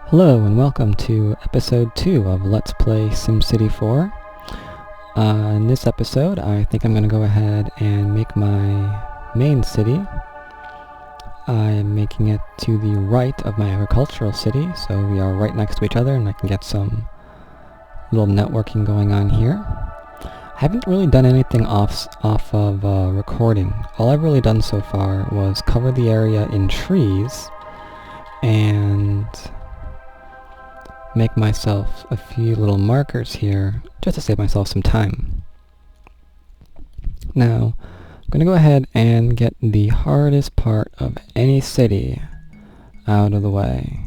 Hello and welcome to episode 2 of Let's Play SimCity 4. In this episode, I think I'm going to go ahead and make my main city. I'm making it to the right of my agricultural city, so we are right next to each other and I can get some little networking going on here. I haven't really done anything off of recording. All I've really done so far was cover the area in trees and make myself a few little markers here just to save myself some time. Now, I'm going to go ahead and get the hardest part of any city out of the way,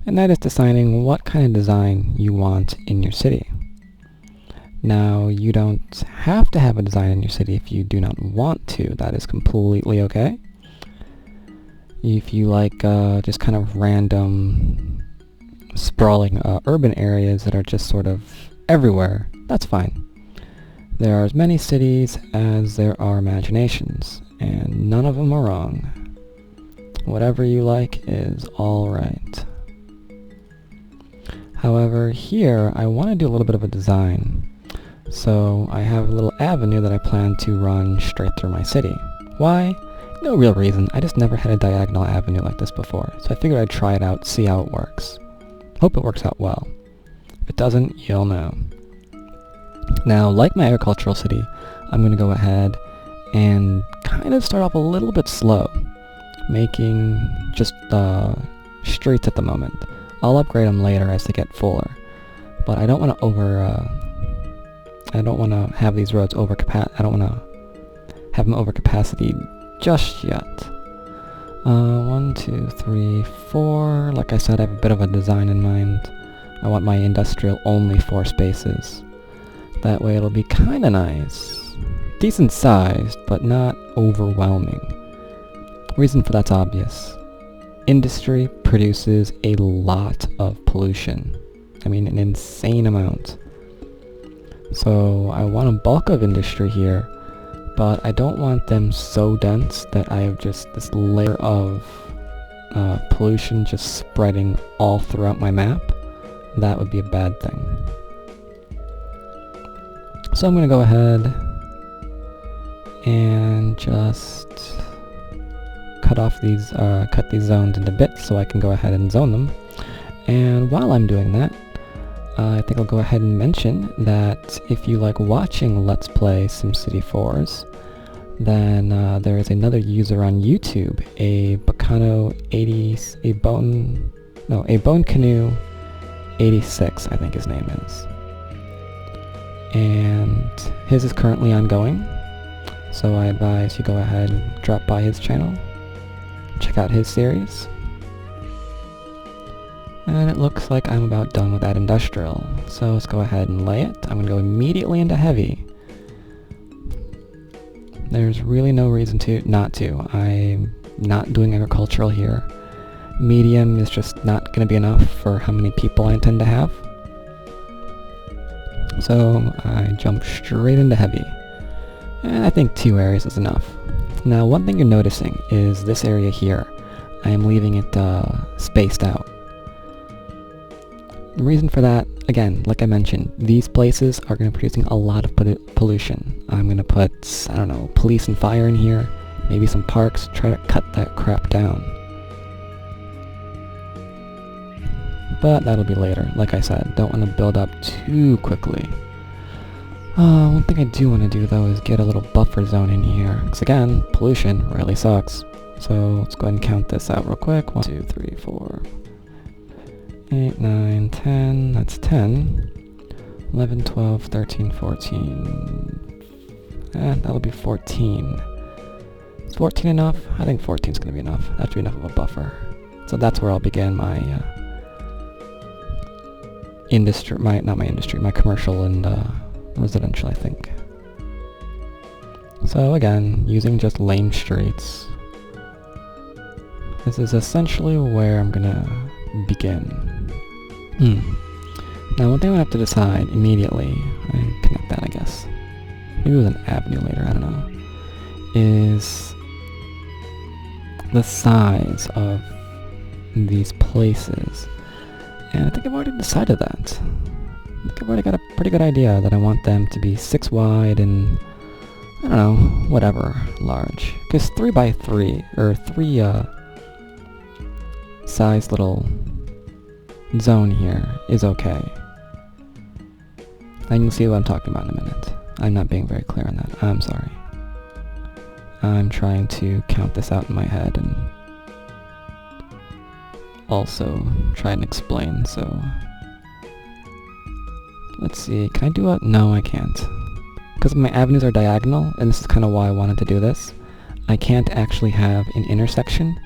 and that is deciding what kind of design you want in your city. Now, you don't have to have a design in your city if you do not want to. That is completely okay. If you like just kind of random sprawling urban areas that are just sort of everywhere, that's fine. There are as many cities as there are imaginations, and none of them are wrong. Whatever you like is alright. However, here I want to do a little bit of a design. So I have a little avenue that I plan to run straight through my city. Why? No real reason, I just never had a diagonal avenue like this before, so I figured I'd try it out, see how it works. Hope it works out well. If it doesn't, you'll know. Now, like my agricultural city, I'm going to go ahead and kind of start off a little bit slow, making just streets at the moment. I'll upgrade them later as they get fuller, but I don't want to I don't want to have these roads I don't want to have them over capacity just yet. 1, 2, 3, 4. Like I said, I have a bit of a design in mind. I want my industrial only 4 spaces. That way it'll be kinda nice. Decent sized, but not overwhelming. Reason for that's obvious. Industry produces a lot of pollution. I mean, an insane amount. So I want a bulk of industry here, but I don't want them so dense that I have just this layer of pollution just spreading all throughout my map. That would be a bad thing. So I'm going to go ahead and just cut these zones into bits so I can go ahead and zone them. And while I'm doing that, I think I'll go ahead and mention that if you like watching Let's Play SimCity 4s, then there is another user on YouTube, a Bone Canoe 86, I think his name is. And his is currently ongoing, so I advise you go ahead and drop by his channel, check out his series. And it looks like I'm about done with that industrial, so let's go ahead and lay it. I'm going to go immediately into heavy. There's really no reason not to. I'm not doing agricultural here. Medium is just not going to be enough for how many people I intend to have. So I jump straight into heavy. And I think 2 areas is enough. Now, one thing you're noticing is this area here. I am leaving it spaced out. The reason for that, again, like I mentioned, these places are going to be producing a lot of pollution. I'm going to put, I don't know, police and fire in here, maybe some parks, try to cut that crap down. But that'll be later. Like I said, don't want to build up too quickly. One thing I do want to do, though, is get a little buffer zone in here. Because again, pollution really sucks. So let's go ahead and count this out real quick. 1, 2, 3, 4... 8, 9, 10, that's 10, 11, 12, 13, 14, that'll be 14. Is 14 enough? I think 14 is going to be enough. That should be enough of a buffer. So that's where I'll begin my my commercial and residential, I think. So again, using just lame streets. This is essentially where I'm going to begin. Now, one thing I have to decide immediately, I connect that, I guess, maybe with an avenue later, I don't know, is the size of these places. And I think I've already decided that. I think I've already got a pretty good idea that I want them to be 6 wide and, I don't know, whatever, large. Because 3 by 3, or 3 size little zone here is okay. And you'll see what I'm talking about in a minute. I'm not being very clear on that. I'm sorry. I'm trying to count this out in my head and also try and explain, so... Let's see, can I do a... No, I can't. Because my avenues are diagonal, and this is kind of why I wanted to do this, I can't actually have an intersection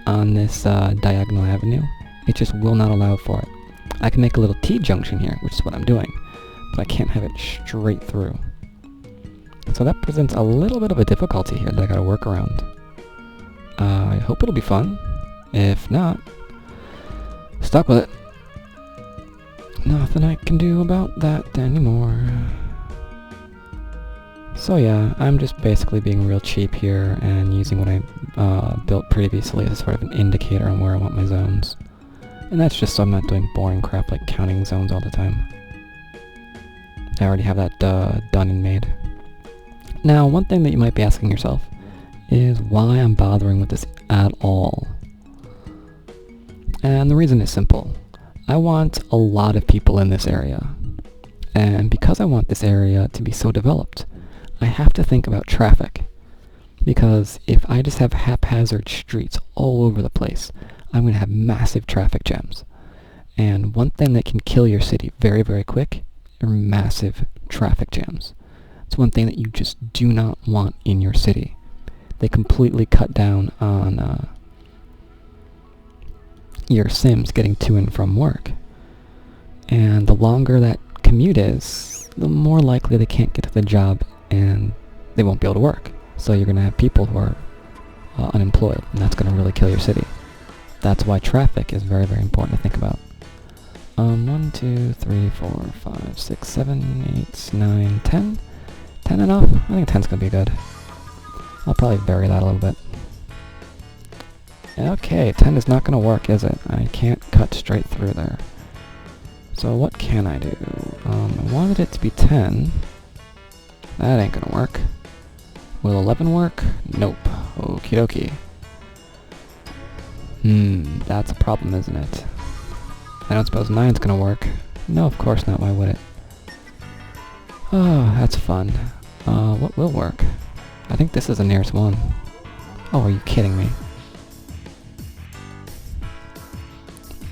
on this diagonal avenue. It just will not allow for it. I can make a little T-junction here, which is what I'm doing, but I can't have it straight through. So that presents a little bit of a difficulty here that I gotta work around. I hope it'll be fun. If not, stuck with it. Nothing I can do about that anymore. So yeah, I'm just basically being real cheap here and using what I built previously as sort of an indicator on where I want my zones. And that's just so I'm not doing boring crap like counting zones all the time. I already have that done and made. Now, one thing that you might be asking yourself is why I'm bothering with this at all. And the reason is simple. I want a lot of people in this area. And because I want this area to be so developed, I have to think about traffic. Because if I just have haphazard streets all over the place, I'm going to have massive traffic jams. And one thing that can kill your city very, very quick are massive traffic jams. It's one thing that you just do not want in your city. They completely cut down on your Sims getting to and from work. And the longer that commute is, the more likely they can't get to the job and they won't be able to work. So you're going to have people who are unemployed, and that's going to really kill your city. That's why traffic is very, very important to think about. 1, 2, 3, 4, 5, 6, 7, 8, 9, 10. 10 enough? I think 10's gonna be good. I'll probably vary that a little bit. Okay, 10 is not gonna work, is it? I can't cut straight through there. So what can I do? I wanted it to be 10. That ain't gonna work. Will 11 work? Nope. Okie dokie. That's a problem, isn't it? I don't suppose 9's gonna work. No, of course not. Why would it? Oh, that's fun. What will work? I think this is the nearest one. Oh, are you kidding me?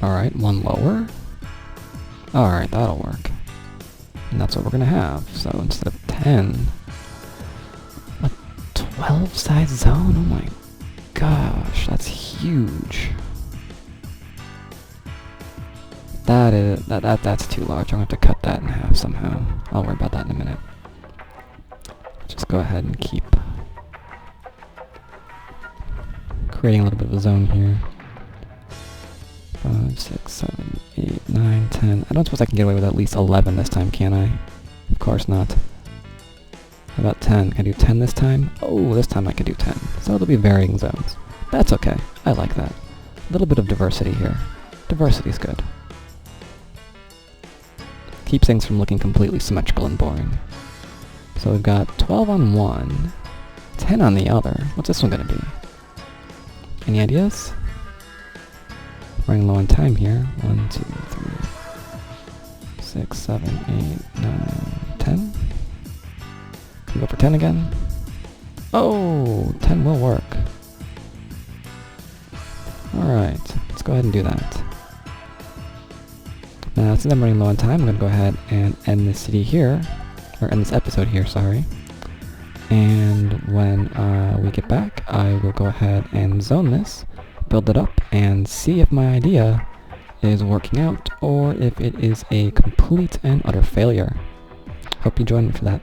Alright, one lower. Alright, that'll work. And that's what we're gonna have. So instead of 10, a 12 size zone? Oh my gosh, that's huge. That's too large. I'm gonna have to cut that in half somehow. I'll worry about that in a minute. Just go ahead and keep creating a little bit of a zone here. 5, 6, 7, 8, 9, 10. I don't suppose I can get away with at least 11 this time, can I? Of course not. How about 10? Can I do 10 this time? Oh, this time I can do 10. So it'll be varying zones. That's okay. I like that. A little bit of diversity here. Diversity's good. Keeps things from looking completely symmetrical and boring. So we've got 12 on one, 10 on the other. What's this one gonna be? Any ideas? Running low on time here. 1, 2, 3, 6, 7, 8, 9, 10. Can we go for 10 again? Oh, 10 will work. Alright, let's go ahead and do that. Now, since I'm running low on time, I'm going to go ahead and end this city here, or end this episode here, sorry. And when we get back, I will go ahead and zone this, build it up, and see if my idea is working out, or if it is a complete and utter failure. Hope you join me for that.